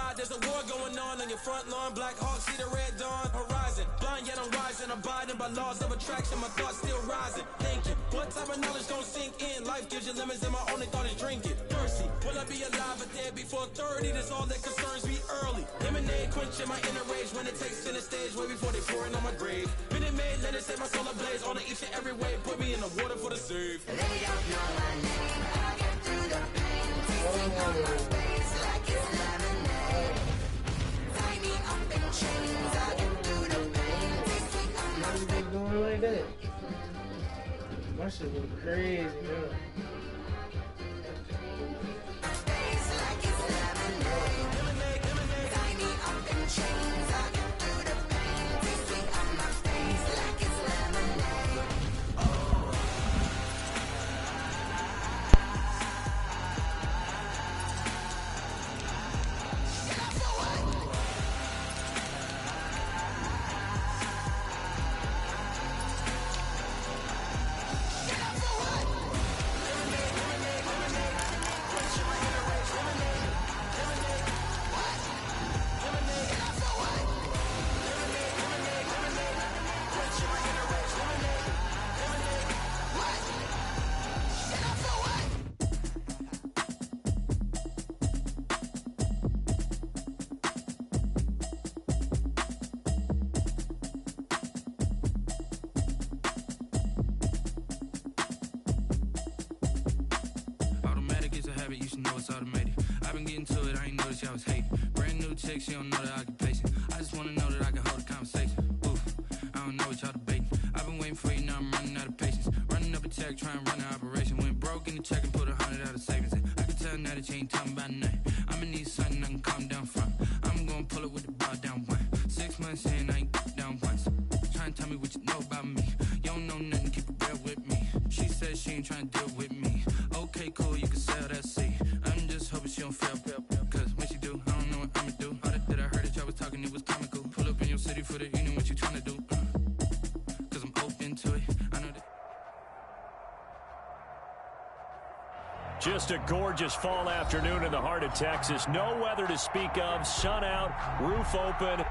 side, there's a war going on your front lawn. Black Hawk, see the red dawn horizon. Blind yet I'm rising, abiding by laws of attraction. My thoughts still rising, thinking, what type of knowledge gon' sink in? Life gives you lemons and my only thought is drinking. Thirsty, will I be alive or dead before 30? That's all that concerns me early. Lemonade quenching my inner rage when it takes center stage, way before they pour it on my grave. Minute Maid, let it set my soul ablaze. On each and every way, put me in the water for the save. They don't know my name, I get through the pain. Tasting on my face like it's lemonade. Tie me up in chains, I get through the pain. Tasting on my face. They going like that. My shit look crazy, bro. You should know it's automated. I've been getting to it, I ain't noticed y'all was hating. Brand new chick, she don't know the occupation. I just wanna know that I can hold a conversation. Oof, I don't know what y'all debating. I've been waiting for you, now I'm running out of patience. Running up a check, trying to run an operation. Went broke in the check and put 100 out of savings. I can tell now that you ain't talking about nothing. I'ma need something I can calm down from. I'm gonna pull it with the bar down one. 6 months in, I ain't down once. Trying to tell me what you know about me. You don't know nothing, keep it real with me. She said she ain't trying to deal with me. Okay, cool, you can sell that seed. I'm just hoping she don't fail, cause when she do, I don't know what I'ma do. All that I heard that y'all was talking, it was comical. Pull up in your city for the evening, what you tryna do? Cause I'm open to it, I know that. Just a gorgeous fall afternoon in the heart of Texas. No weather to speak of, sun out, roof open.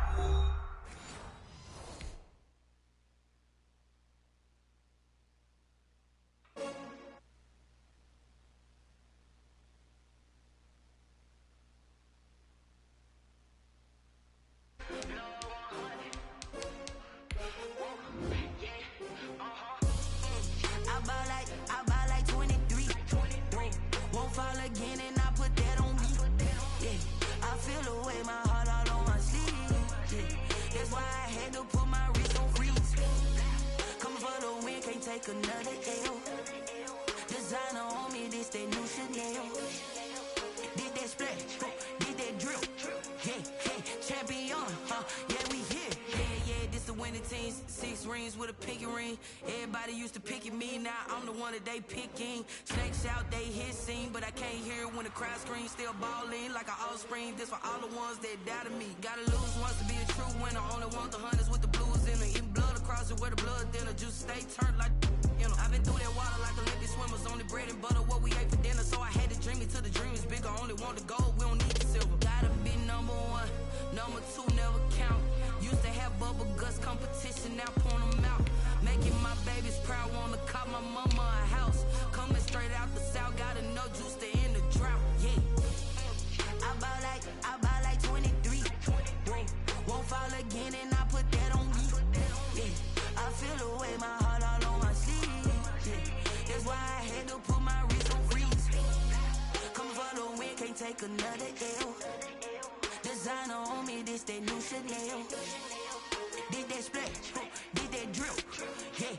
Another L. Designer on me, this that new Chanel. Did that splash, did that drill. Yeah, champion, yeah, we here. Yeah, this the winning team. 6 rings with a pinky ring. Everybody used to pick at me, now I'm the one that they picking. Snakes out, they hissing, but I can't hear when the crowd screams. Still balling like an offspring. This for all the ones that doubted me. Gotta lose once to be a true winner. Only want the hunters with the blues in them. Eating blood across it where the blood thinner. Juice stay turned like. I've been through that water like Olympic swimmers. Only bread and butter, what we ate for dinner. So I had to dream it till the dream is bigger. Only want the gold, we don't need the silver. Gotta be number 1, number 2 never count. Used to have bubble guts competition, now point them out. Making my babies proud, wanna cop my mama a house. Coming straight out the south, got enough juice to end the drought. Yeah, I buy like 23. Won't fall again and I put that on me. Yeah, I feel the way my heart all on my sleeve. That's why I had to put my wrist on freeze. Coming for the win, can't take another L. Designer on me, this that new Chanel. Did that splash, did that drill. Yeah,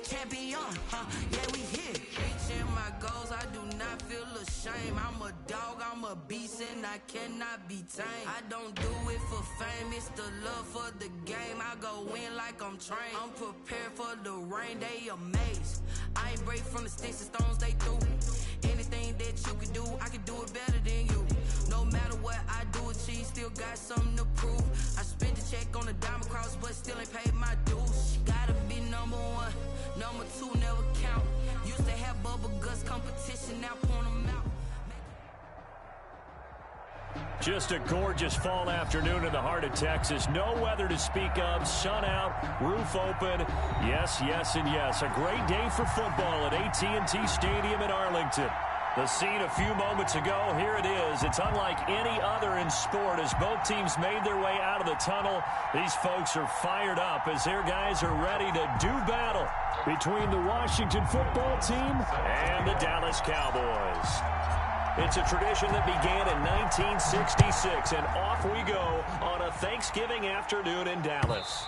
champion, yeah, we here. Reaching my goals, I do not feel ashamed. I'm a dog, I'm a beast, and I cannot be tamed. I don't do it for fame, it's the love for the game. I go in like I'm trained. I'm prepared for the rain, they amazed. I ain't break from the sticks and stones they threw. Anything that you can do, I can do it better than you. No matter what I do, achieve, still got something to prove. I spent the check on the diamond cross, but still ain't paid my dues. Gotta be number 1, number 2 never count. Used to have bubble guts competition, now point them out. Just a gorgeous fall afternoon in the heart of Texas. No weather to speak of. Sun out, roof open. Yes, yes, and yes. A great day for football at AT&T Stadium in Arlington. The scene a few moments ago, here it is. It's unlike any other in sport as both teams made their way out of the tunnel. These folks are fired up as their guys are ready to do battle between the Washington football team and the Dallas Cowboys. It's a tradition that began in 1966, and off we go on a Thanksgiving afternoon in Dallas.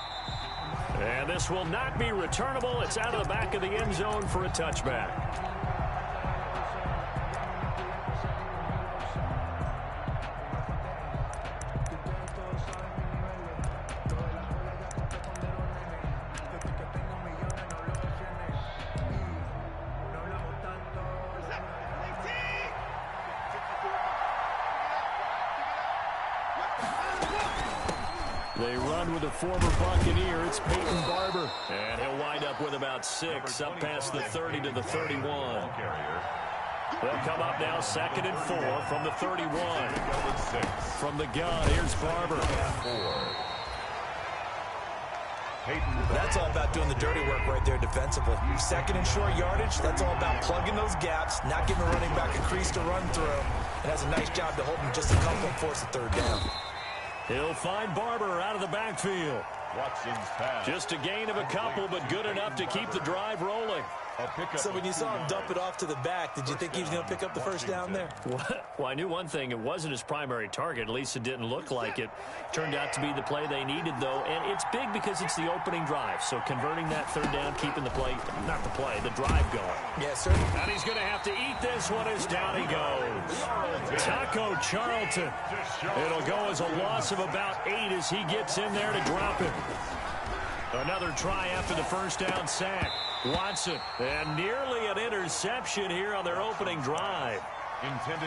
And this will not be returnable. It's out of the back of the end zone for a touchback. They run with a former Buccaneer. It's Peyton Barber. And he'll wind up with about 6 up past the 30 to the 31. They'll come up now 2nd and 4 from the 31. From the gun, here's Barber. That's all about doing the dirty work right there defensively. 2nd and short yardage, that's all about plugging those gaps, not giving a running back a crease to run through. It has a nice job to hold him just a couple and force a 3rd down. He'll find Barber out of the backfield. Just a gain of a couple, but good enough to keep the drive rolling. So when you saw him dump it off to the back, did you think he was going to pick up the 1st down there? Well, I knew one thing. It wasn't his primary target. At least it didn't look like it. Turned out to be the play they needed, though. And it's big because it's the opening drive. So converting that 3rd down, keeping the drive going. Yes, sir. And he's going to have to eat this one as down he goes. Taco Charlton. It'll go as a loss of about 8 as he gets in there to drop him. Another try after the 1st down sack. Watson, and nearly an interception here on their opening drive.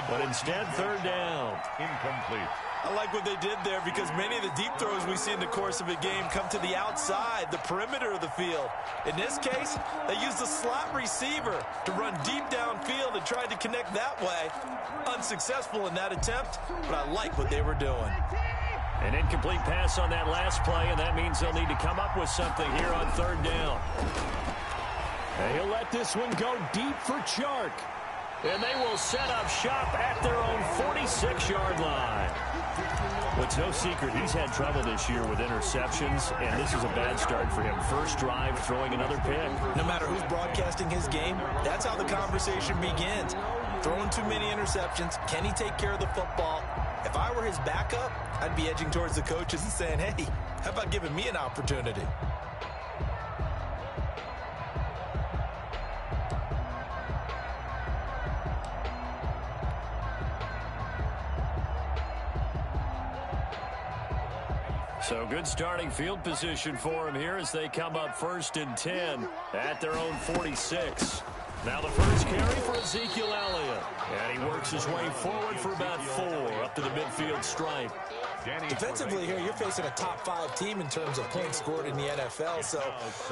But instead, 3rd down. Incomplete. I like what they did there because many of the deep throws we see in the course of a game come to the outside, the perimeter of the field. In this case, they used a slot receiver to run deep downfield and tried to connect that way. Unsuccessful in that attempt, but I like what they were doing. An incomplete pass on that last play, and that means they'll need to come up with something here on 3rd down. And he'll let this one go deep for Chark. And they will set up shop at their own 46-yard line. It's no secret he's had trouble this year with interceptions, and this is a bad start for him. First drive, throwing another pick. No matter who's broadcasting his game, that's how the conversation begins. Throwing too many interceptions. Can he take care of the football? If I were his backup, I'd be edging towards the coaches and saying, hey, how about giving me an opportunity? So good starting field position for him here as they come up 1st and 10 at their own 46. Now the first carry for Ezekiel Elliott. And he works his way forward for about 4 up to the midfield stripe. Defensively here, you're facing a top 5 team in terms of points scored in the NFL. So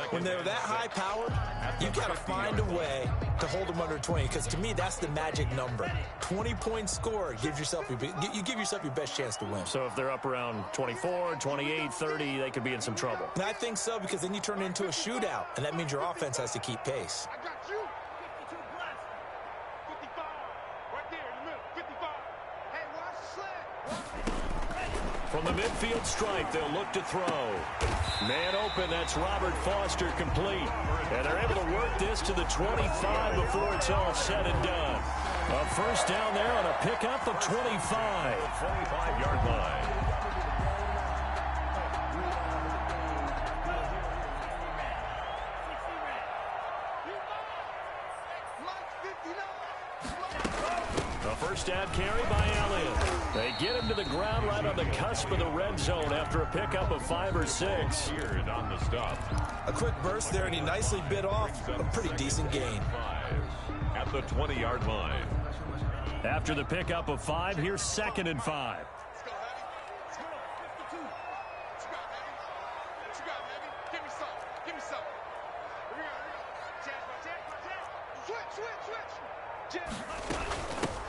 when they're that high-powered, you've got to find a way to hold them under 20. Because to me, that's the magic number. 20 points scored gives yourself you give yourself your best chance to win. So if they're up around 24, 28, 30, they could be in some trouble. And I think so, because then you turn it into a shootout, and that means your offense has to keep pace. From the midfield stripe, they'll look to throw. Man open, that's Robert Foster complete. And they're able to work this to the 25 before it's all said and done. A 1st down there on a pickup of 25. 25-yard line. A 1st down carry by Elliott. They get him to the ground right on the cusp of the red zone after a pickup of 5 or 6. Here on the stop. A quick burst there, and he nicely bit off a pretty decent gain. At the 20-yard line. After the pickup of 5, here's 2nd and 5.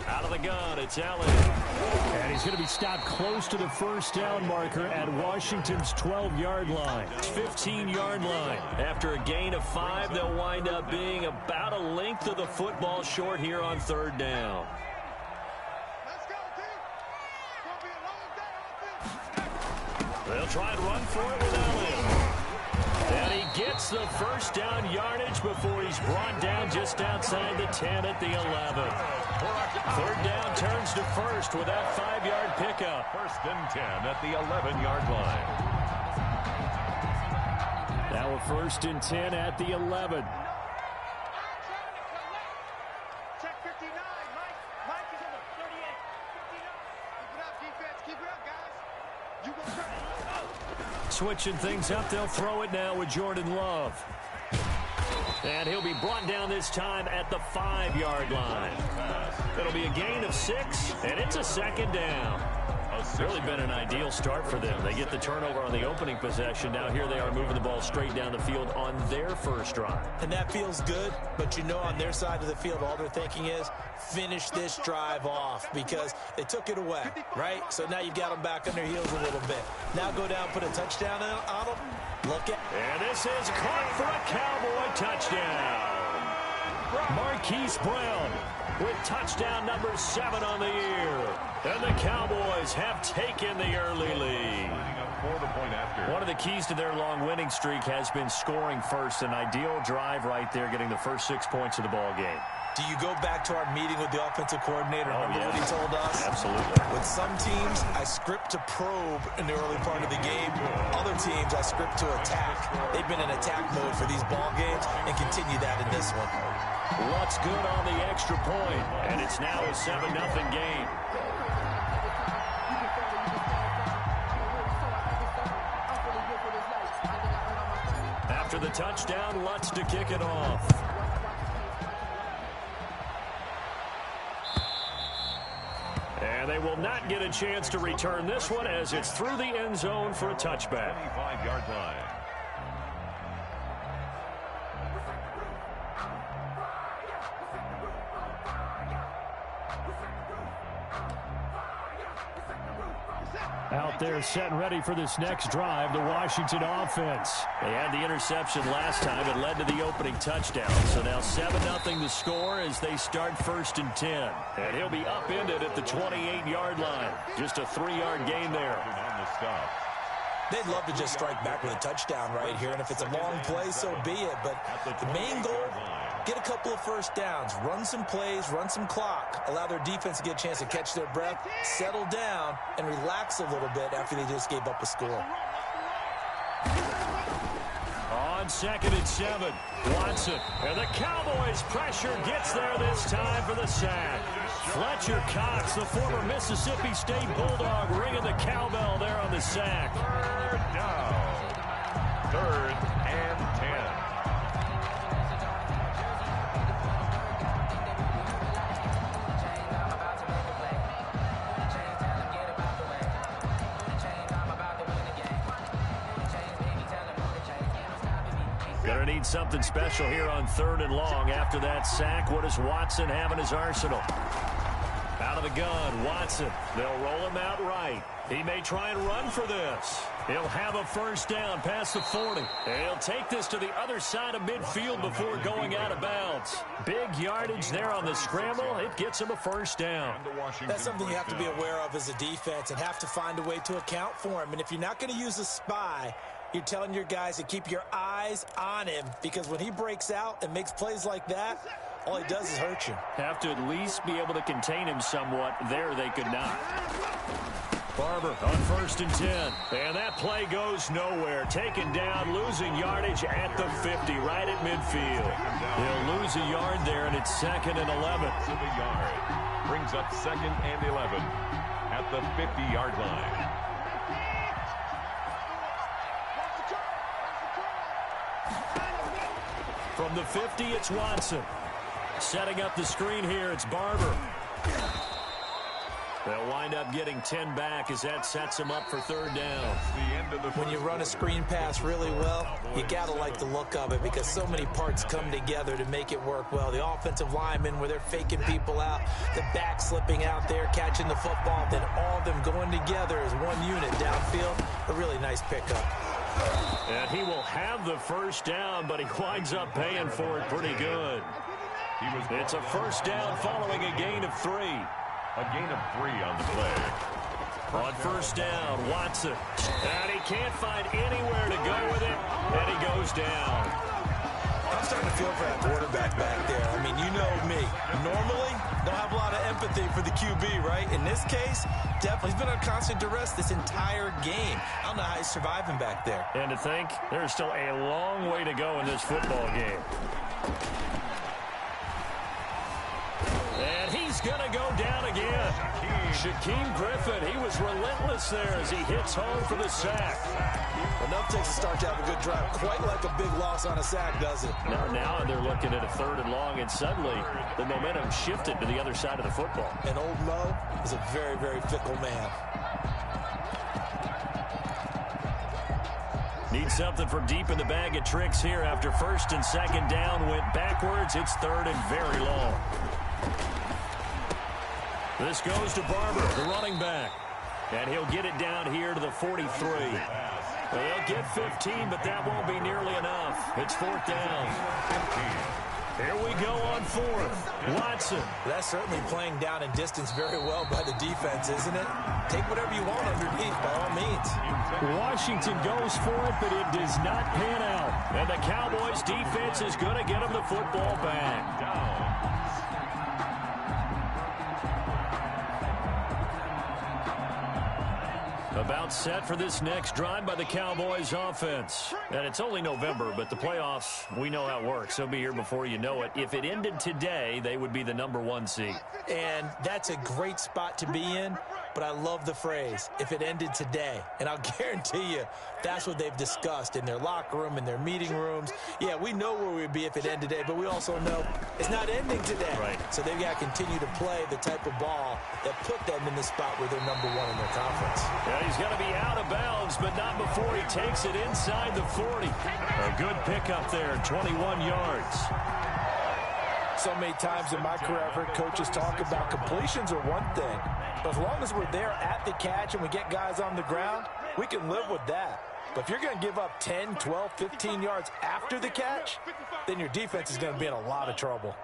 Out of the gun, it's Allen. And he's going to be stopped close to the first down marker at Washington's 12-yard line. 15-yard line. After a gain of 5, they'll wind up being about a length of the football short here on third down. They'll try and run for it with Allen. And he gets the first down yardage before he's brought down just outside the 10 at the 11. Third down turns to first with that 5-yard pickup. First and 10 at the 11-yard line. Now a first and 10 at the 11. Check 59. Mike is over 38. 59. Keep it up, defense. Keep it up, guys. You go first. Switching things up, they'll throw it now with Jordan Love. And he'll be brought down this time at the 5-yard line. It'll be a gain of 6, and it's a second down. It's really been an ideal start for them. They get the turnover on the opening possession. Now here they are moving the ball straight down the field on their first drive. And that feels good, but you know on their side of the field, all they're thinking is finish this drive off because they took it away, right? So now you've got them back on their heels a little bit. Now go down, put a touchdown on them. Look at. And this is caught for a Cowboy touchdown. Marquise Brown with touchdown number 7 on the year. And the Cowboys have taken the early lead. One of the keys to their long winning streak has been scoring first. An ideal drive right there, getting the first 6 points of the ball game. Do you go back to our meeting with the offensive coordinator? Remember what he told us? Absolutely. With some teams, I script to probe in the early part of the game. Other teams, I script to attack. They've been in attack mode for these ball games and continue that in this one. What's good on the extra point, and it's now a 7-0 game. After the touchdown, Lutz to kick it off. And they will not get a chance to return this one as it's through the end zone for a touchback. 25-yard line. Out there set and ready for this next drive, the Washington offense. They had the interception last time. It led to the opening touchdown. So now 7-0 the score as they start first and 10. And he'll be upended at the 28-yard line. Just a 3-yard gain there. On the stop. They'd love to just strike back with a touchdown right here. And if it's a long play, so be it. But the main goal, get a couple of first downs, run some plays, run some clock, allow their defense to get a chance to catch their breath, settle down, and relax a little bit after they just gave up a score. On 2nd and 7, Watson. And the Cowboys' pressure gets there this time for the sack. Fletcher Cox, the former Mississippi State Bulldog, ringing the cowbell there on the sack. Third down. 3rd and 10. Gonna need something special here on 3rd and long. After that sack, what does Watson have in his arsenal? Out of the gun, Watson. They'll roll him out right. He may try and run for this. He'll have a first down past the 40. And he'll take this to the other side of midfield before going out of bounds. Big yardage there on the scramble. It gets him a first down. That's something you have to be aware of as a defense and have to find a way to account for him. And if you're not going to use a spy, you're telling your guys to keep your eyes on him, because when he breaks out and makes plays like that, all he does is hurt you. Have to at least be able to contain him somewhat. There they could not. Barber on 1st and 10. And that play goes nowhere. Taken down, losing yardage at the 50, right at midfield. They'll lose a yard there, and it's 2nd and 11. To the yard. Brings up 2nd and 11 at the 50-yard line. From the 50, it's Watson. Setting up the screen here, it's Barber. They'll wind up getting 10 back as that sets them up for third down. When you run a screen pass really well, you got to like the look of it because so many parts come together to make it work well. The offensive linemen where they're faking people out, the back slipping out there, catching the football, then all of them going together as one unit downfield. A really nice pickup. And he will have the first down, but he winds up paying for it pretty good. It's a first down following a gain of 3. A gain of 3 on the play. On first down, Watson. And he can't find anywhere to go with it, and he goes down. I'm starting to feel for that quarterback back there. I mean, you know me. Normally, don't have a lot of empathy for the QB, right? In this case, definitely. He's been on constant duress this entire game. I don't know how he's surviving back there. And to think, there's still a long way to go in this football game. And he's going to go down again. Shaquem Griffin, he was relentless there as he hits home for the sack. Enough takes to start to have a good drive. Quite like a big loss on a sack, does it? Now they're looking at a 3rd and long, and suddenly the momentum shifted to the other side of the football. And old Mo is a very, very fickle man. Need something from deep in the bag of tricks here after 1st and 2nd down. Went backwards. It's 3rd and very long. This goes to Barber, the running back. And he'll get it down here to the 43. They'll get 15, but that won't be nearly enough. It's 4th down. Here we go on 4th. Watson. That's certainly playing down in distance very well by the defense, isn't it? Take whatever you want underneath, by all means. Washington goes for it, but it does not pan out. And the Cowboys' defense is going to get them the football back. About set for this next drive by the Cowboys offense. And it's only November, but the playoffs, we know how it works. They'll be here before you know it. If it ended today, they would be the #1 seed. And that's a great spot to be in, but I love the phrase, if it ended today. And I'll guarantee you, that's what they've discussed in their locker room, in their meeting rooms. Yeah, we know where we'd be if it ended today, but we also know it's not ending today. Right. So they've got to continue to play the type of ball that put them in the spot where they're #1 in their conference. Yeah, he's going to be out of bounds, but not before he takes it inside the 40. A good pickup there, 21 yards. So many times in my career, I've heard coaches talk about completions are one thing. But as long as we're there at the catch and we get guys on the ground, we can live with that. But if you're going to give up 10, 12, 15 yards after the catch, then your defense is going to be in a lot of trouble.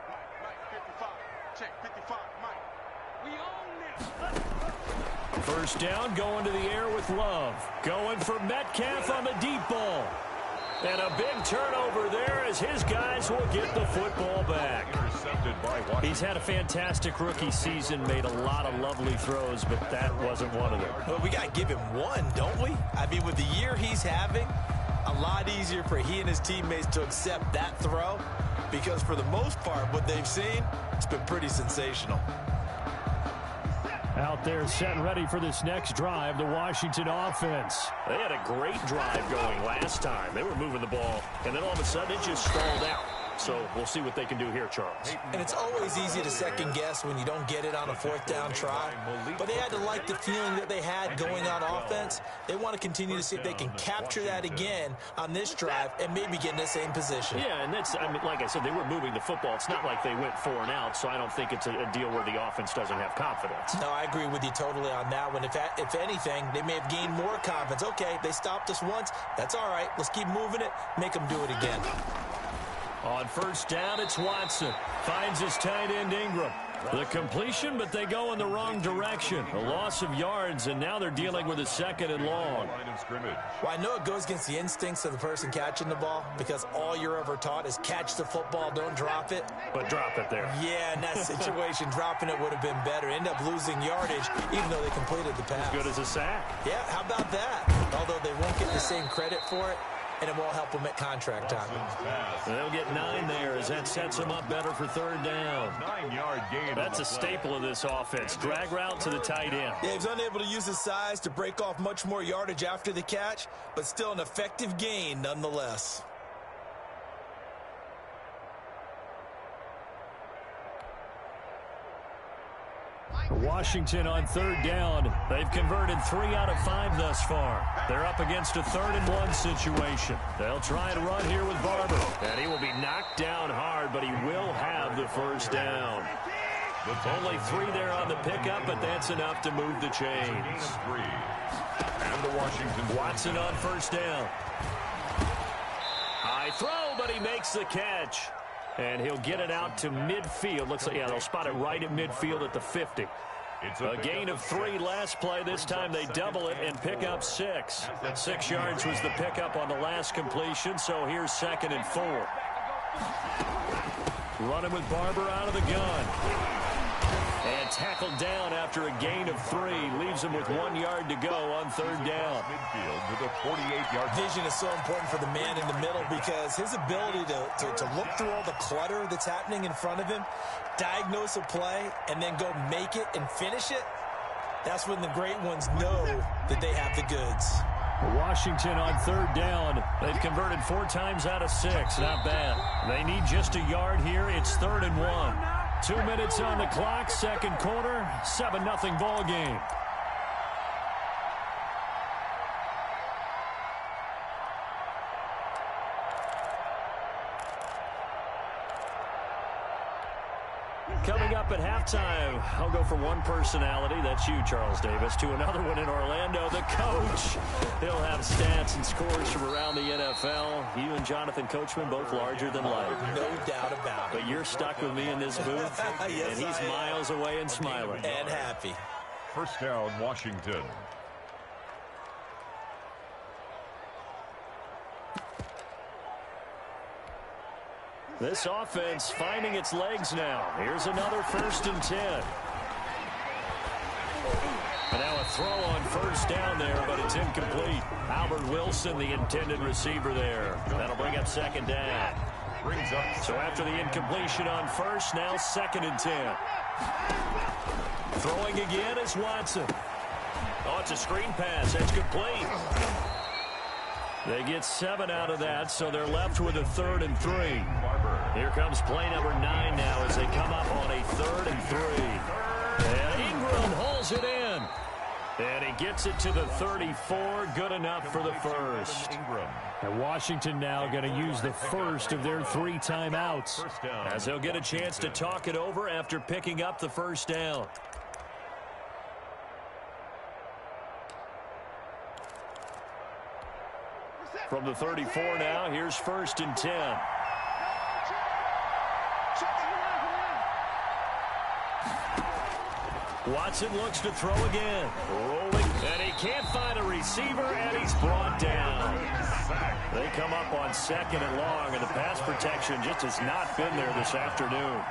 First down, going to the air with Love. Going for Metcalf on the deep ball. And a big turnover there as his guys will get the football back. He's had a fantastic rookie season, made a lot of lovely throws, but that wasn't one of them. Well, we got to give him one, don't we? I mean, with the year he's having, a lot easier for he and his teammates to accept that throw because for the most part, what they've seen, it's been pretty sensational. Out there set and ready for this next drive, the Washington offense. They had a great drive going last time. They were moving the ball, and then all of a sudden it just stalled out. So we'll see what they can do here, Charles. And it's always easy to second guess when you don't get it on a 4th down try. But they had to like the feeling that they had going on offense. They want to continue to see if they can capture that again on this drive and maybe get in the same position. Yeah, and that's, I mean, like I said, they were moving the football. It's not like they went 4 and out, so I don't think it's a deal where the offense doesn't have confidence. No, I agree with you totally on that one. If anything, they may have gained more confidence. Okay, they stopped us once. That's all right. Let's keep moving it. Make them do it again. On first down, it's Watson. Finds his tight end Ingram. The completion, but they go in the wrong direction. A loss of yards, and now they're dealing with a 2nd and long. Well, I know it goes against the instincts of the person catching the ball because all you're ever taught is catch the football, don't drop it. But drop it there. Yeah, in that situation, dropping it would have been better. End up losing yardage, even though they completed the pass. As good as a sack. Yeah, how about that? Although they won't get the same credit for it, and it won't help them at contract time. They'll get 9 there as that sets them up better for 3rd down. 9-yard gain. That's a staple of this offense. Drag route to the tight end. Yeah, he's unable to use his size to break off much more yardage after the catch, but still an effective gain nonetheless. Washington on third down. They've converted 3 out of 5 thus far. They're up against a 3rd-and-1 situation. They'll try and run here with Barber. And he will be knocked down hard, but he will have the first down. Only 3 there on the pickup, but that's enough to move the chains. And the Washington Watson on first down. High throw, but he makes the catch. And he'll get it out to midfield. Looks like, yeah, they'll spot it right at midfield at the 50. It's a gain of 3 last play. This time they double it and pick up 6. 6 yards was the pickup on the last completion, so here's 2nd and 4. Running with Barber out of the gun. And tackled down after a gain of 3. Leaves him with 1 yard to go on 3rd down. Midfield with a 48-yard vision is so important for the man in the middle because his ability to look through all the clutter that's happening in front of him, diagnose a play, and then go make it and finish it, that's when the great ones know that they have the goods. Washington on 3rd down. They've converted 4 times out of 6. Not bad. They need just a yard here. It's 3rd and 1. 2 minutes on the clock, 2nd quarter, 7-0 ball game. Coming up at halftime, I'll go from one personality, that's you, Charles Davis, to another one in Orlando, the coach. He'll have stats and scores from around the NFL. You and Jonathan Coachman, both larger than life. No doubt about it. But you're stuck with me in this booth, yes, and he's miles away and smiling. And happy. First down, Washington. This offense finding its legs now. Here's another 1st and 10. And now a throw on 1st down there, but it's incomplete. Albert Wilson, the intended receiver there. That'll bring up 2nd down. Brings up. So after the incompletion on 1st, now 2nd and 10. Throwing again is Watson. Oh, it's a screen pass. That's complete. They get 7 out of that, so they're left with a 3rd and 3. Here comes play number 9 now as they come up on a 3rd and 3. And Ingram holds it in. And he gets it to the 34. Good enough for the first. And Washington now going to use the first of their 3 timeouts, as they'll get a chance to talk it over after picking up the first down. From the 34 now, here's 1st and 10. Watson looks to throw again. Rolling, and he can't find a receiver, and he's brought down. They come up on 2nd and long, and the pass protection just has not been there this afternoon.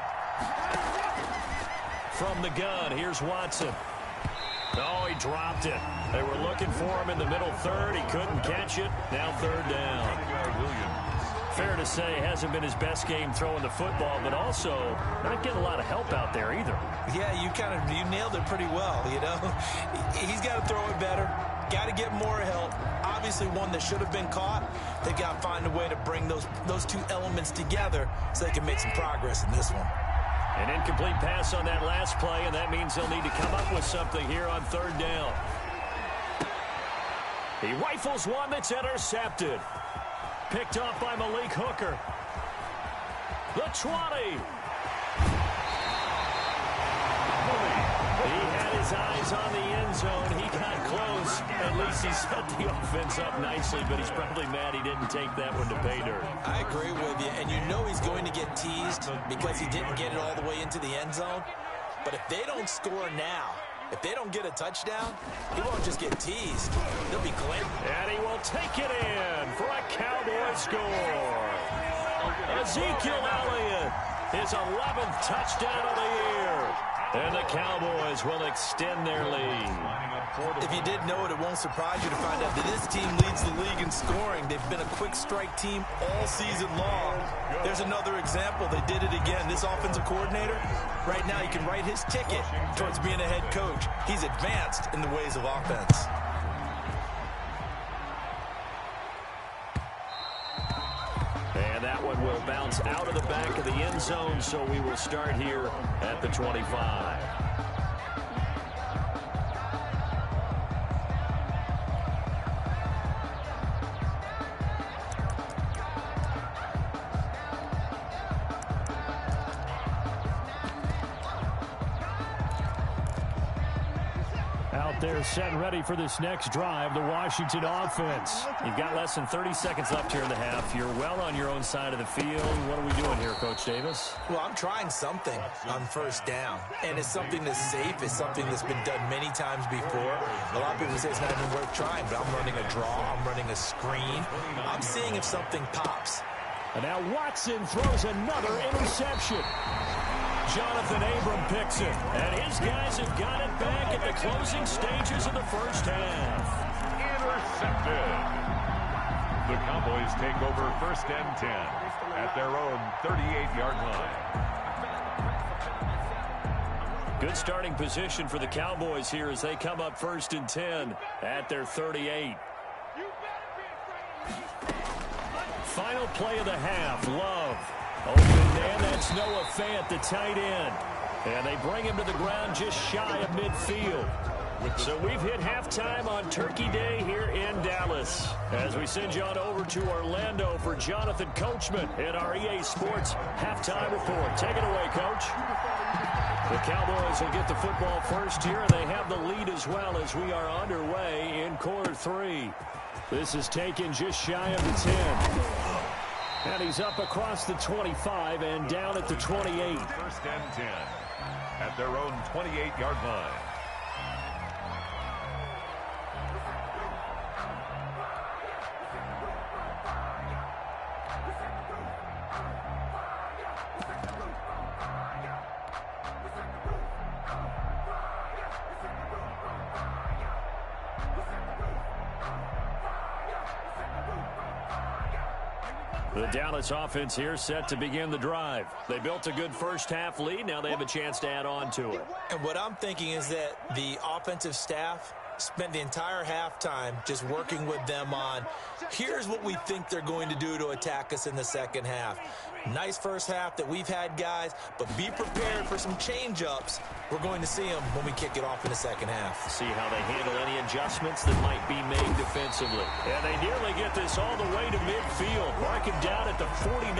From the gun, here's Watson. Oh, he dropped it. They were looking for him in the middle 3rd. He couldn't catch it. Now 3rd down. Fair to say, hasn't been his best game throwing the football, but also not getting a lot of help out there either. Yeah, you nailed it pretty well, you know. He's got to throw it better. Got to get more help. Obviously one that should have been caught. They've got to find a way to bring those 2 elements together so they can make some progress in this one. An incomplete pass on that last play, and that means they'll need to come up with something here on 3rd down. He rifles one that's intercepted. Picked off by Malik Hooker. The 20. He had his eyes on the end zone. He got close. At least he set the offense up nicely, but he's probably mad he didn't take that one to pay dirt. I agree with you, and you know he's going to get teased because he didn't get it all the way into the end zone. But if they don't score now, if they don't get a touchdown, he won't just get teased. He'll be claimed. And he will take it in for a Cowboy score. Ezekiel Elliott, his 11th touchdown of the year. And the Cowboys will extend their lead. If you didn't know it, it won't surprise you to find out that this team leads the league in scoring. They've been a quick strike team all season long. There's another example. They did it again. This offensive coordinator, right now he can write his ticket towards being a head coach. He's advanced in the ways of offense. And that one will bounce out of the back of the end zone, so we will start here at the 25. Out there set and ready for this next drive, the Washington offense. You've got less than 30 seconds left here in the half. You're well on your own side of the field. What are we doing here, Coach Davis? Well, I'm trying something on first down, and it's something that's safe. It's something that's been done many times before. A lot of people say it's not even worth trying, but I'm running a draw. I'm running a screen. I'm seeing if something pops. And now Watson throws another interception. Jonathan Abram picks it, and his guys have got it back at the closing stages of the first half. Intercepted. The Cowboys take over first and 10 at their own 38-yard line. Good starting position for the Cowboys here as they come up first and 10 at their 38. Final play of the half, Love. Open man, that's Noah Fant, the tight end. And they bring him to the ground just shy of midfield. So we've hit halftime on Turkey Day here in Dallas. As we send you on over to Orlando for Jonathan Coachman in our EA Sports halftime report. Take it away, Coach. The Cowboys will get the football first here, and they have the lead as well as we are underway in quarter 3. This is taken just shy of the 10. And he's up across the 25 and down at the 28. First and 10 at their own 28-yard line. The Dallas offense here set to begin the drive. They built a good first half lead. Now they have a chance to add on to it. And what I'm thinking is that the offensive staff spent the entire halftime just working with them on, here's what we think they're going to do to attack us in the second half. Nice first half that we've had, guys, but be prepared for some change-ups. We're going to see them when we kick it off in the second half. See how they handle any adjustments that might be made defensively. And they nearly get this all the way to midfield. Mark him down at the 49.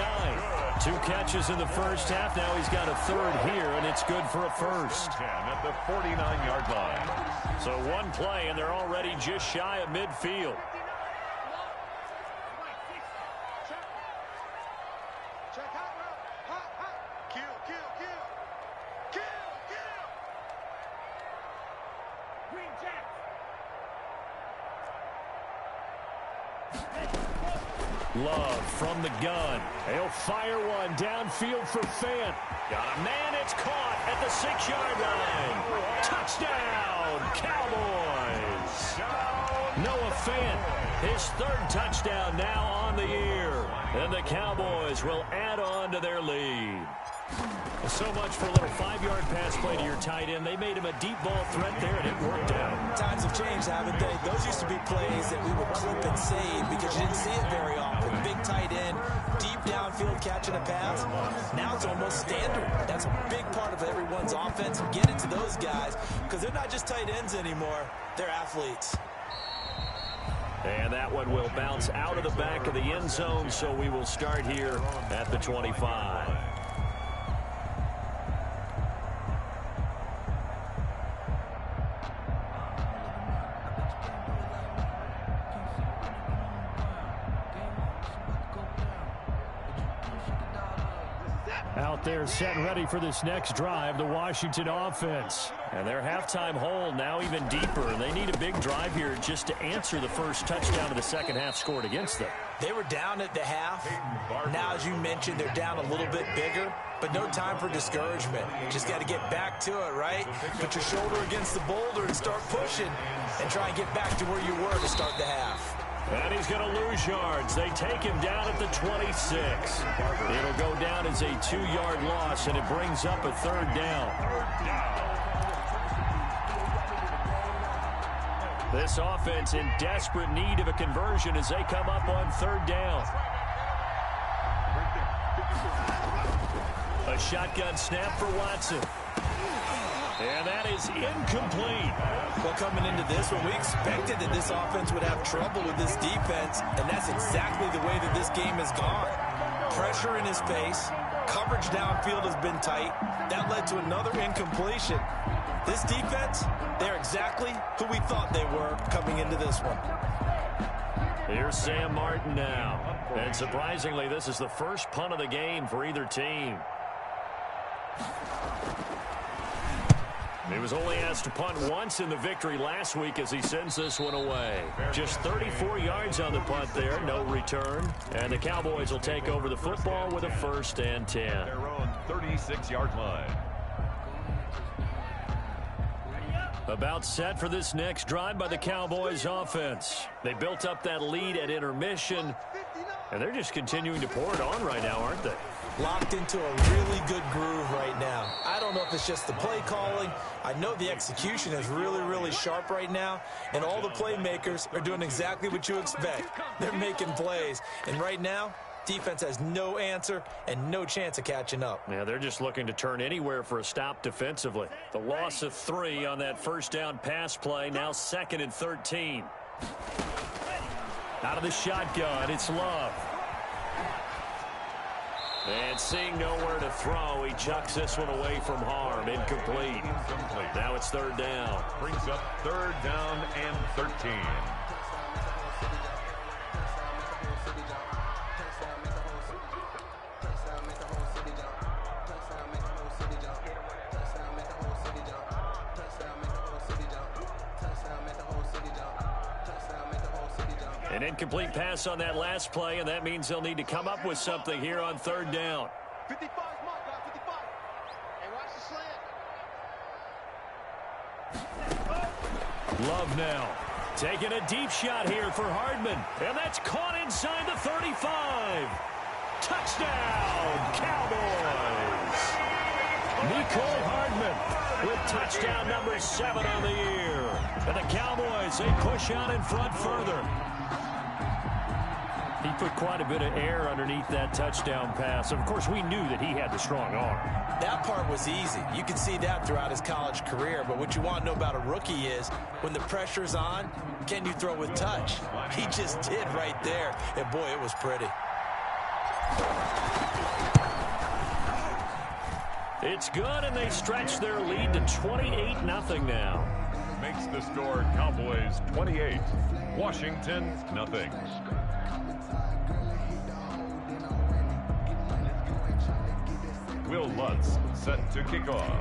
2 catches in the first half. Now he's got a third here, and it's good for a first. 10 at the 49-yard line. So one play, and they're already just shy of midfield. Love from the gun. He'll fire one downfield for Fant. Got a man, it's caught at the 6-yard line. Touchdown, Cowboys. Noah Fant, his 3rd touchdown now on the year. And the Cowboys will add on to their lead. So much for a little 5-yard pass play to your tight end. They made him a deep ball threat there, and it worked out. Times have changed, haven't they? Those used to be plays that we would clip and save because you didn't see it very often. Big tight end, deep downfield catching a pass. Now it's almost standard. That's a big part of everyone's offense. Get it to those guys because they're not just tight ends anymore. They're athletes. And that one will bounce out of the back of the end zone, so we will start here at the 25. Out there set and ready for this next drive, the Washington offense. And their halftime hole now even deeper. They need a big drive here just to answer the first touchdown of the second half scored against them. They were down at the half. Now, as you mentioned, they're down a little bit bigger, but no time for discouragement. Just got to get back to it, right? Put your shoulder against the boulder and start pushing and try and get back to where you were to start the half. And he's going to lose yards. They take him down at the 26. It'll go down as a 2-yard loss, and it brings up a 3rd down. This offense in desperate need of a conversion as they come up on 3rd down. A shotgun snap for Watson. And that is incomplete. Well, coming into this one, we expected that this offense would have trouble with this defense, and that's exactly the way that this game has gone. Pressure in his face. Coverage downfield has been tight. That led to another incompletion. This defense, they're exactly who we thought they were coming into this one. Here's Sam Martin now. And surprisingly, this is the first punt of the game for either team. He was only asked to punt once in the victory last week as he sends this one away. Just 34 yards on the punt there, no return. And the Cowboys will take over the football with a 1st and 10. Their own 36-yard line. About set for this next drive by the Cowboys offense. They built up that lead at intermission, and they're just continuing to pour it on right now, aren't they? Locked into a really good groove right now. I don't know if it's just the play calling. I know the execution is really, really sharp right now, and all the playmakers are doing exactly what you expect. They're making plays, and right now, defense has no answer and no chance of catching up. Yeah, they're just looking to turn anywhere for a stop defensively. The loss of 3 on that first down pass play, now 2nd and 13. Out of the shotgun, it's Love. And seeing nowhere to throw, he chucks this one away from harm. Incomplete. Now it's 3rd down. Brings up 3rd down and 13. An incomplete pass on that last play, and that means they'll need to come up with something here on 3rd down. 55, mark, 55. Hey, watch the slant. Love now. Taking a deep shot here for Hardman. And that's caught inside the 35. Touchdown, Cowboys. Nicole Hardman with touchdown number 7 on the year. And the Cowboys, they push out in front further. He put quite a bit of air underneath that touchdown pass. Of course, we knew that he had the strong arm. That part was easy. You can see that throughout his college career. But what you want to know about a rookie is when the pressure's on, can you throw with touch? He just did right there. And, boy, it was pretty. It's good, and they stretch their lead to 28-0 now. Makes the score Cowboys 28, Washington nothing. Will Lutz set to kick off.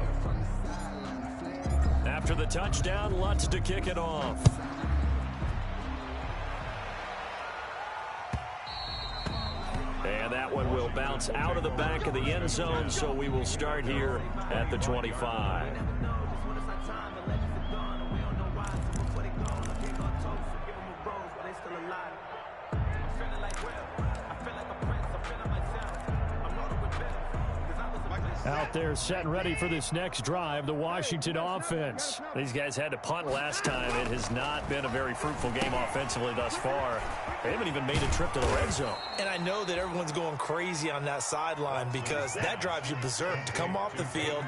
After the touchdown, Lutz to kick it off. And that one will bounce out of the back of the end zone, so we will start here at the 25. Out there set and ready for this next drive, the Washington offense. These guys had to punt last time. It has not been a very fruitful game offensively thus far. They haven't even made a trip to the red zone. And I know that everyone's going crazy on that sideline because that drives you berserk to come off the field,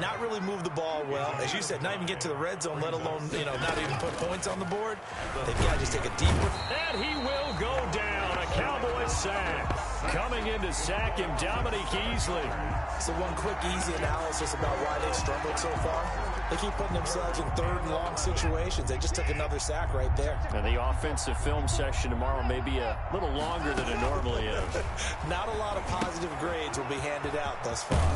not really move the ball well. As you said, not even get to the red zone, let alone, not even put points on the board. They've got to just take a deep look. And he will go down. A Cowboys sack. Coming in to sack him, Dominique Easley. So one quick, easy analysis about why they've struggled so far. They keep putting themselves in 3rd and long situations. They just took another sack right there. And the offensive film session tomorrow may be a little longer than it normally is. Not a lot of positive grades will be handed out thus far.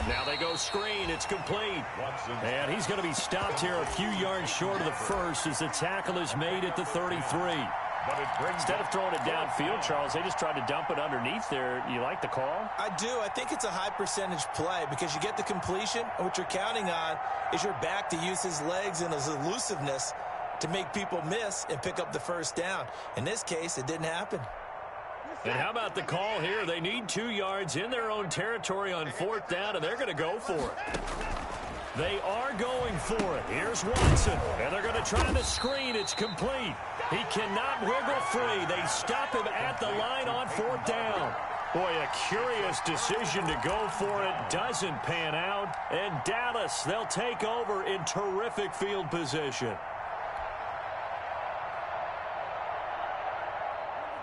Now they go screen. It's complete. And he's going to be stopped here a few yards short of the first as the tackle is made at the 33. Instead of throwing it downfield, Charles, they just tried to dump it underneath there. You like the call? I do. I think it's a high percentage play because you get the completion, and what you're counting on is your back to use his legs and his elusiveness to make people miss and pick up the first down. In this case, it didn't happen. And how about the call here? They need 2 yards in their own territory on 4th down, and they're going to go for it. They are going for it. Here's Watson, and they're going to try the screen. It's complete. He cannot wiggle free. They stop him at the line on 4th down. Boy, a curious decision to go for it. Doesn't pan out. And Dallas, they'll take over in terrific field position.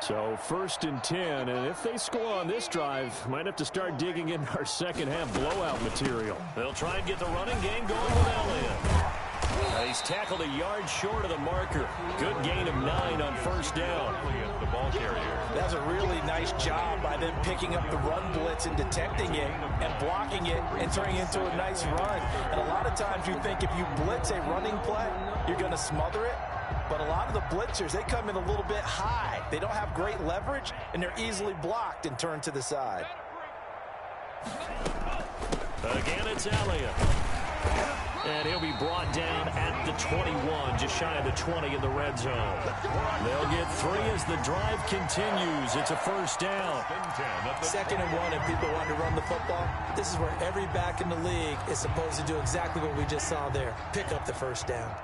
So 1st and 10, and if they score on this drive, might have to start digging in our second half blowout material. They'll try and get the running game going with Elliott. He's tackled a yard short of the marker. Good gain of 9 on 1st down. The ball carrier. That's a really nice job by them picking up the run blitz and detecting it and blocking it and turning it into a nice run. And a lot of times you think if you blitz a running play, you're going to smother it. But a lot of the blitzers, they come in a little bit high. They don't have great leverage, and they're easily blocked and turned to the side. Again, it's Elliott. And he'll be brought down at the 21, just shy of the 20 in the red zone. They'll get 3 as the drive continues. It's a 1st down. 2nd and 1, and people want to run the football. This is where every back in the league is supposed to do exactly what we just saw there. Pick up the 1st down.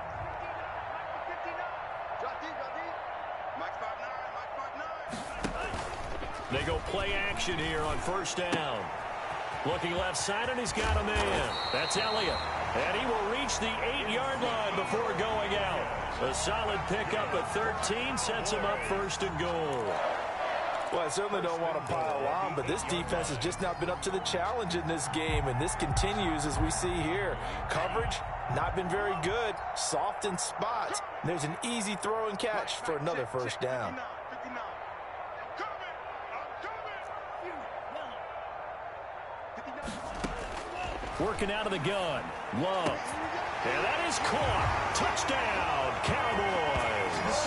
They go play action here on 1st down. Looking left side, and he's got a man. That's Elliott. And he will reach the 8-yard line before going out. A solid pickup at 13 sets him up 1st and goal. Well, I certainly don't want to pile on, but this defense has just not been up to the challenge in this game, and this continues as we see here. Coverage, not been very good. Soft in spots. There's an easy throw and catch for another 1st down. Working out of the gun. Love. And that is caught. Touchdown, Cowboys.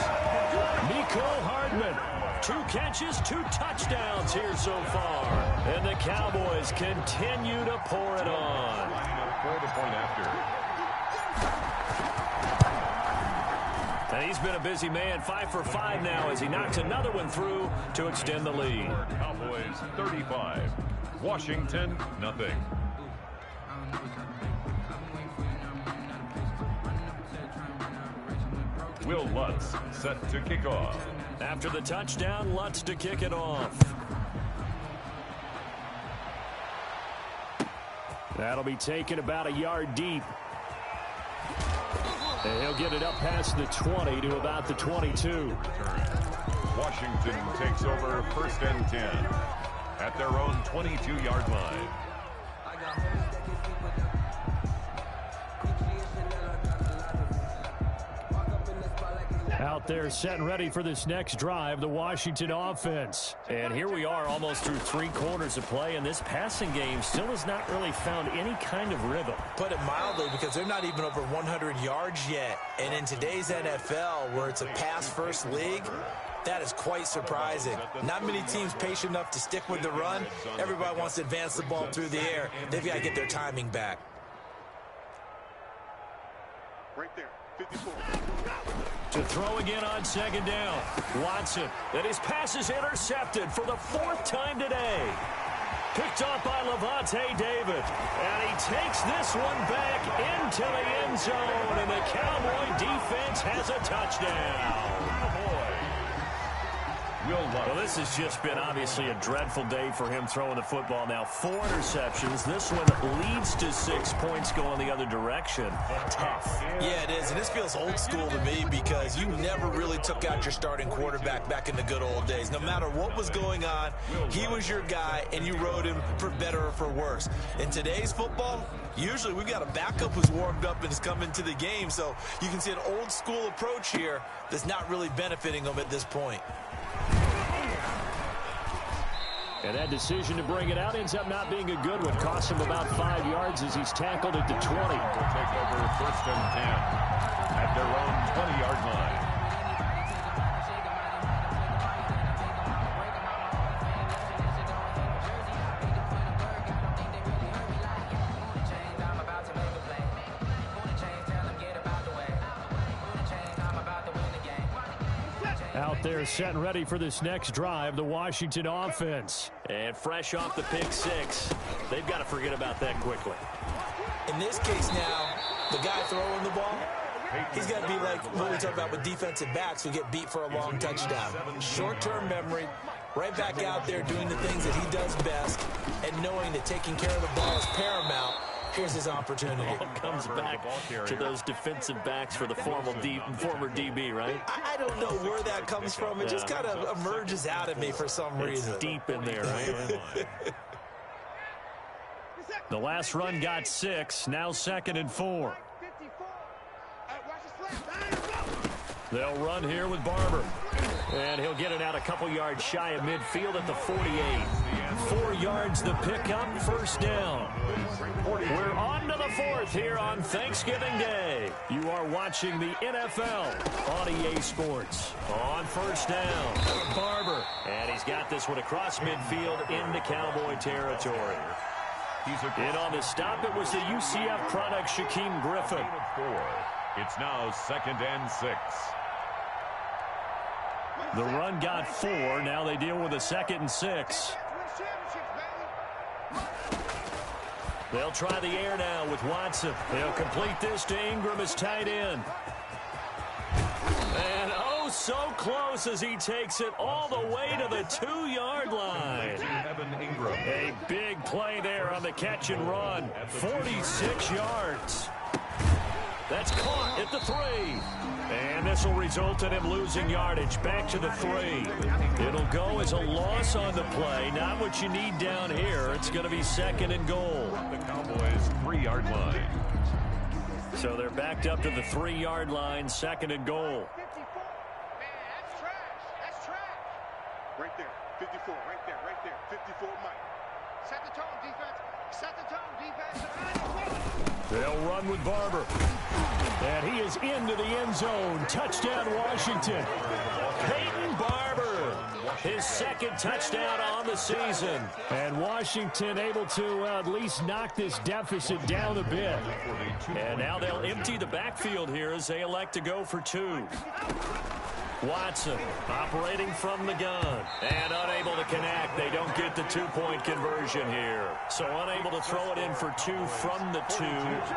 Mecole Hardman. 2 catches, 2 touchdowns here so far. And the Cowboys continue to pour it on. For the point after. And he's been a busy man, 5 for 5 now as he knocks another one through to extend the lead. Cowboys 35. Washington, nothing. Will Lutz set to kick off. After the touchdown, Lutz to kick it off. That'll be taken about a yard deep. And he'll get it up past the 20 to about the 22. Washington takes over 1st and 10 at their own 22-yard line. Out there set and ready for this next drive, the Washington offense. And here we are almost through 3 quarters of play, and this passing game still has not really found any kind of rhythm. Put it mildly, because they're not even over 100 yards yet. And in today's NFL, where it's a pass-first league, that is quite surprising. Not many teams patient enough to stick with the run. Everybody wants to advance the ball through the air. They've got to get their timing back. Right there, 54. To throw again on 2nd down. Watson. And his pass is intercepted for the 4th time today. Picked off by Levante David. And he takes this one back into the end zone. And the Cowboy defense has a touchdown. Well, this has just been obviously a dreadful day for him throwing the football now. 4 interceptions. This one leads to 6 points going the other direction. Tough. Yeah, it is. And this feels old school to me because you never really took out your starting quarterback back in the good old days. No matter what was going on, he was your guy, and you rode him for better or for worse. In today's football, usually we've got a backup who's warmed up and has come into the game. So you can see an old school approach here that's not really benefiting them at this point. And that decision to bring it out ends up not being a good one. Costs him about 5 yards as he's tackled at the 20. Will take over 1st and 10 at their own 20-yard line. Out there set and ready for this next drive, the Washington offense. And fresh off the pick 6. They've got to forget about that quickly. In this case now, the guy throwing the ball, he's got to be like what we talk about with defensive backs who get beat for a long touchdown. Short-term memory, right back out there doing the things that he does best, and knowing that taking care of the ball is paramount Here's his opportunity. All comes back to those defensive backs for the former DB, right? I don't know where that comes from. It just kind of emerges out of me for some reason. It's deep in there, right? The last run got 6. Now 2nd and 4. They'll run here with Barber. And he'll get it out a couple yards shy of midfield at the 48. 4 yards the pickup, 1st down. We're on to the 4th here on Thanksgiving Day. You are watching the NFL on EA Sports. On 1st down, Barber. And he's got this one across midfield into Cowboy territory. In on the stop, it was the UCF product, Shaquem Griffin. It's now 2nd and 6. The run got 4. Now they deal with a 2nd and 6. They'll try the air now with Watson. They'll complete this to Ingram as tight end. And oh, so close as he takes it all the way to the 2-yard line. A big play there on the catch and run. 46 yards. That's caught at the 3. And this will result in him losing yardage back to the 3. It'll go as a loss on the play. Not what you need down here. It's going to be 2nd and goal. The Cowboys' 3-yard line. So they're backed up to the 3-yard line, 2nd and goal. That's trash. That's trash. Right there. 54. Right there. Right there. 54, Mike. Set the tone, defense. Set the tone, defense. They'll run with Barber. And he is into the end zone. Touchdown, Washington. Peyton Barber, his 2nd touchdown on the season. And Washington able to at least knock this deficit down a bit. And now they'll empty the backfield here as they elect to go for 2. Watson operating from the gun and unable to connect. They don't get the 2-point conversion here. So unable to throw it in for 2 from the 2.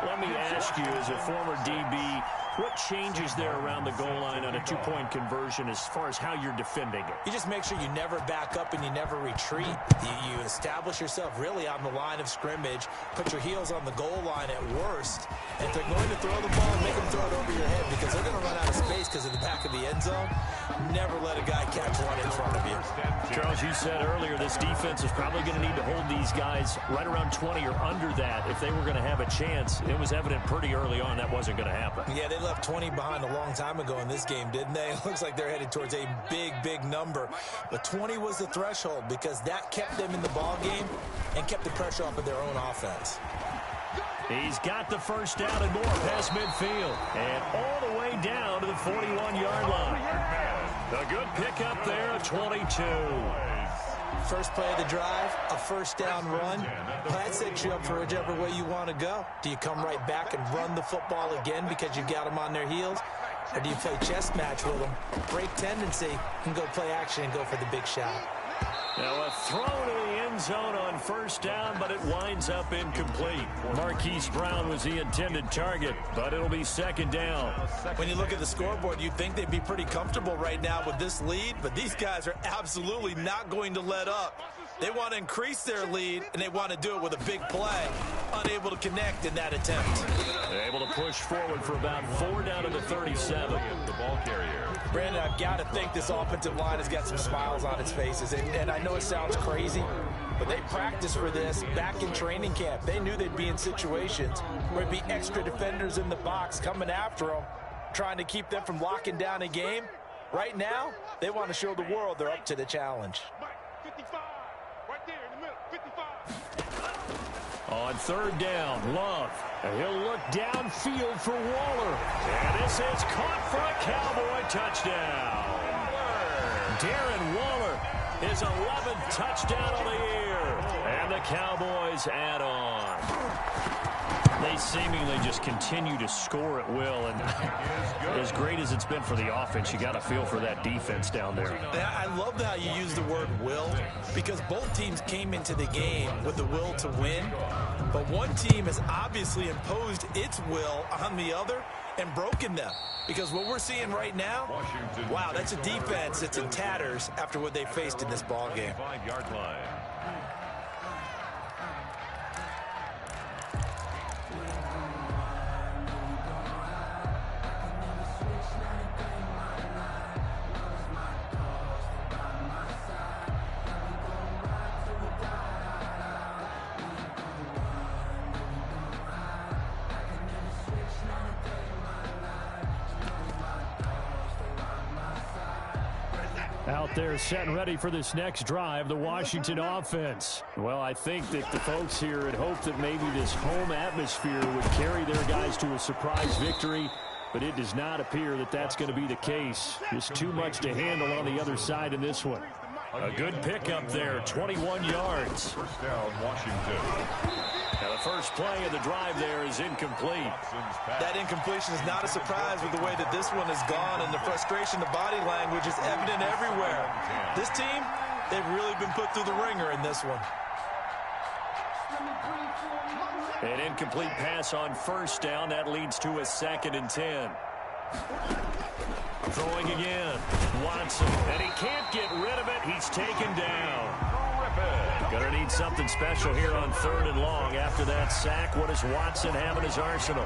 Let me ask you, as a former DB, what changes there around the goal line on a 2-point conversion as far as how you're defending it? You just make sure you never back up and you never retreat. You establish yourself really on the line of scrimmage, put your heels on the goal line at worst. And if they're going to throw the ball, make them throw it over your head because they're going to run out of space because of the back of the end zone. Never let a guy catch one in front of you. Charles, you said earlier this defense is probably going to need to hold these guys right around 20 or under that if they were going to have a chance. It was evident pretty early on that wasn't going to happen. Yeah, they left 20 behind a long time ago in this game, didn't they? It looks like they're headed towards a big, big number. But 20 was the threshold because that kept them in the ball game and kept the pressure off of their own offense. He's got the 1st down and more past midfield. And all the way down to the 41-yard line. A good pickup there at 22. First play of the drive, a 1st down run. That sets you up for whichever way you want to go. Do you come right back and run the football again because you've got them on their heels? Or do you play chess match with them, break tendency, and go play action and go for the big shot? Now a throw to the end zone on 1st down, but it winds up incomplete. Marquise Brown was the intended target, but it'll be 2nd down. When you look at the scoreboard, you'd think they'd be pretty comfortable right now with this lead, but these guys are absolutely not going to let up. They want to increase their lead, and they want to do it with a big play. Unable to connect in that attempt. They're able to push forward for about 4 down to the 37. The ball carrier. Brandon, I've got to think this offensive line has got some smiles on its faces. And I know it sounds crazy, but they practiced for this back in training camp. They knew they'd be in situations where there'd be extra defenders in the box coming after them, trying to keep them from locking down a game. Right now, they want to show the world they're up to the challenge. 55, right there in the middle, 55. On 3rd down, Love. And he'll look downfield for Waller. And this is caught for a Cowboy touchdown. Darren Waller, his 11th touchdown of the year. And the Cowboys add on. They seemingly just continue to score at will. And as great as it's been for the offense, you got to feel for that defense down there. I love how you use the word will, because both teams came into the game with the will to win. But one team has obviously imposed its will on the other and broken them. Because what we're seeing right now, wow, that's a defense that's in tatters after what they faced in this ball game. 5-yard line. Out there setting ready for this next drive, the Washington offense. Well, I think that the folks here had hoped that maybe this home atmosphere would carry their guys to a surprise victory, but it does not appear that that's going to be the case. Just too much to handle on the other side in this one. A good pickup there, 21 yards. First down, Washington. Now the first play of the drive there is incomplete. That incompletion is not a surprise with the way that this one has gone, and the frustration, the body language is evident everywhere. This team, they've really been put through the ringer in this one. An incomplete pass on first down. That leads to a 2nd and 10. Throwing again. Watson. And he can't get rid of it. He's taken down. Gonna need something special here on 3rd and long. After that sack, what does Watson have in his arsenal?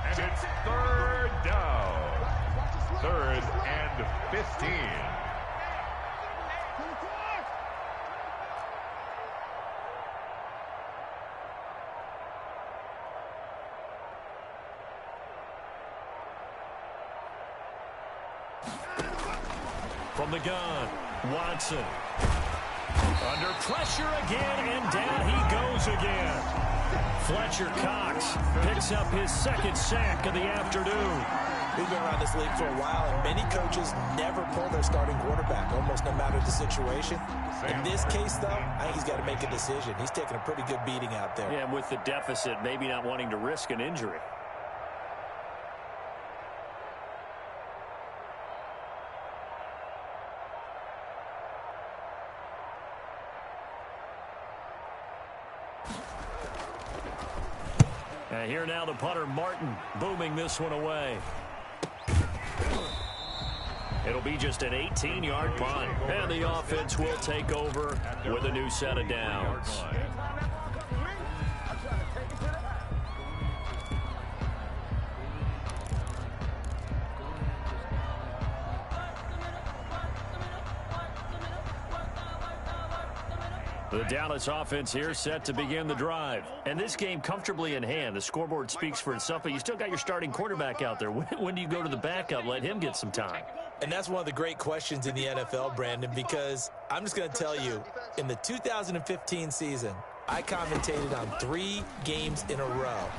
And it's 3rd down. 3rd and 15. From the gun, Watson. Under pressure again, and down he goes again. Fletcher Cox picks up his 2nd sack of the afternoon. We've been around this league for a while, and many coaches never pull their starting quarterback, almost no matter the situation. In this case, though, I think he's got to make a decision. He's taking a pretty good beating out there. Yeah, with the deficit, maybe not wanting to risk an injury. And here now the punter, Martin, booming this one away. It'll be just an 18-yard punt. And the offense will take over with a new set of downs. The Dallas offense here set to begin the drive. And this game comfortably in hand. The scoreboard speaks for itself, but you still got your starting quarterback out there. When do you go to the backup? Let him get some time. And that's one of the great questions in the NFL, Brandon, because I'm just going to tell you, in the 2015 season, I commentated on 3 games in a row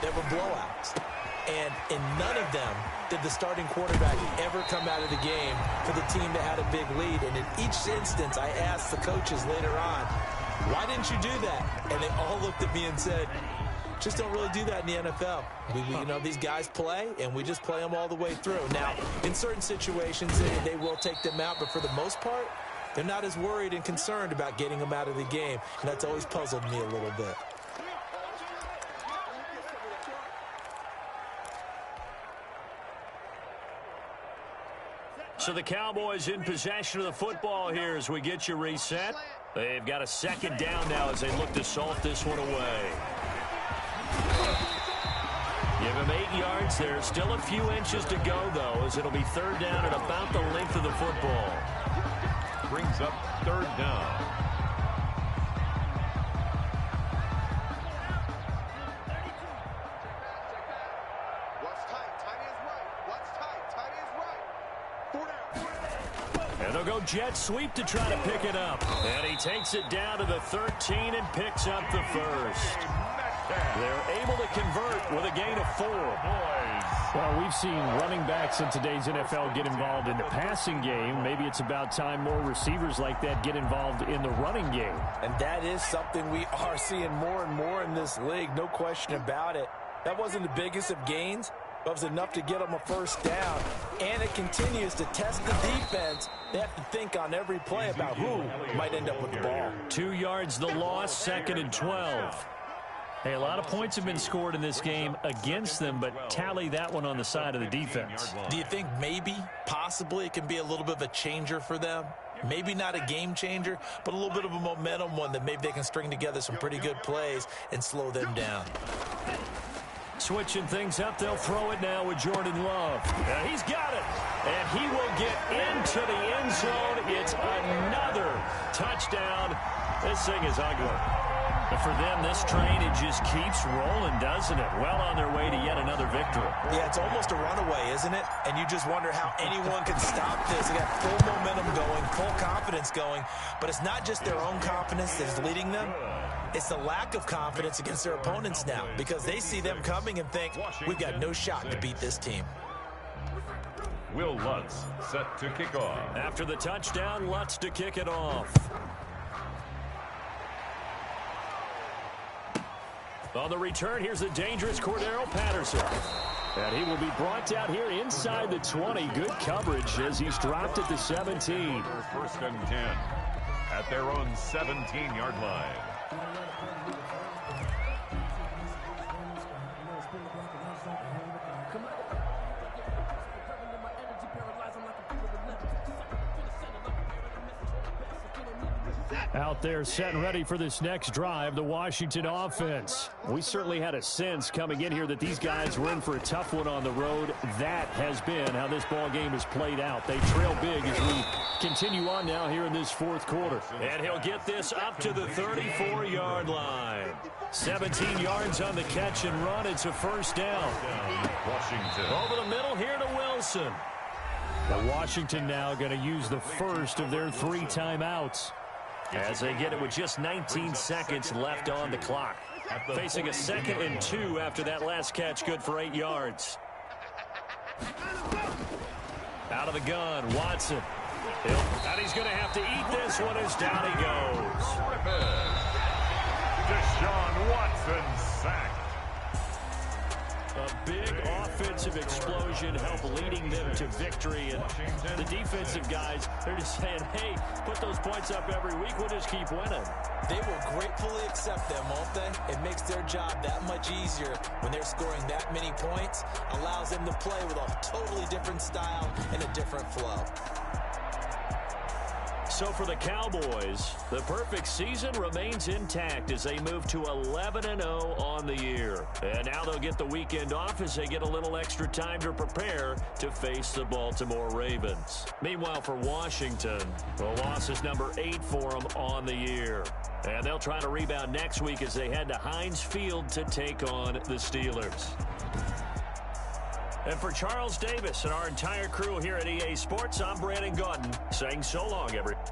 that were blowouts. And in none of them did the starting quarterback ever come out of the game for the team that had a big lead. And in each instance, I asked the coaches later on, why didn't you do that? And they all looked at me and said, just don't really do that in the NFL. You know, these guys play, and we just play them all the way through. Now, in certain situations, they will take them out, but for the most part, they're not as worried and concerned about getting them out of the game. And that's always puzzled me a little bit. So the Cowboys in possession of the football here as we get you reset. They've got a 2nd down now as they look to salt this one away. Give him 8 yards there. Still a few inches to go, though, as it'll be 3rd down at about the length of the football. Brings up 3rd down. And they'll go jet sweep to try to pick it up. And he takes it down to the 13 and picks up the 1st. They're able to convert with a gain of 4. Well, we've seen running backs in today's NFL get involved in the passing game. Maybe it's about time more receivers like that get involved in the running game. And that is something we are seeing more and more in this league, no question about it. That wasn't the biggest of gains, but it was enough to get them a 1st down. And it continues to test the defense. They have to think on every play about who might end up with the ball. 2 yards the loss, 2nd and 12. Hey, a lot of points have been scored in this game against them, but tally that one on the side of the defense. Do you think maybe, possibly, it can be a little bit of a changer for them? Maybe not a game changer, but a little bit of a momentum one that maybe they can string together some pretty good plays and slow them down. Switching things up, they'll throw it now with Jordan Love. Now he's got it, and he will get into the end zone. It's another touchdown. This thing is ugly. But for them, this train, it just keeps rolling, doesn't it? Well on their way to yet another victory. Yeah, it's almost a runaway, isn't it? And you just wonder how anyone can stop this. They got full momentum full confidence going, but it's not just their own confidence that is leading them. It's the lack of confidence against their opponents now because they see them coming and think, we've got no shot to beat this team. Will Lutz set to kick off. After the touchdown, Lutz to kick it off. On the return, here's the dangerous Cordero Patterson. And he will be brought down here inside the 20. Good coverage as he's dropped at the 17. First and 10 at their own 17-yard line. Out there set and ready for this next drive, the Washington offense. We certainly had a sense coming in here that these guys were in for a tough one on the road. That has been how this ball game has played out. They trail big as we continue on now here in this fourth quarter. And he'll get this up to the 34-yard line. 17 yards on the catch and run. It's a first down. Washington. Over the middle here to Wilson. Now Washington now going to use the first of their 3 timeouts, as they get it with just 19 seconds left on the clock. Facing a 2nd and 2 after that last catch, good for 8 yards. Out of the gun, Watson. And he's going to have to eat this one as down he goes. Deshaun Watson sacked. A big offensive explosion helped leading them to victory. And the defensive guys, they're just saying, hey, put those points up every week. We'll just keep winning. They will gratefully accept them, won't they? It makes their job that much easier when they're scoring that many points. Allows them to play with a totally different style and a different flow. So for the Cowboys, the perfect season remains intact as they move to 11-0 on the year. And now they'll get the weekend off as they get a little extra time to prepare to face the Baltimore Ravens. Meanwhile, for Washington, the loss is number 8 for them on the year. And they'll try to rebound next week as they head to Heinz Field to take on the Steelers. And for Charles Davis and our entire crew here at EA Sports, I'm Brandon Gaudin saying so long, everyone.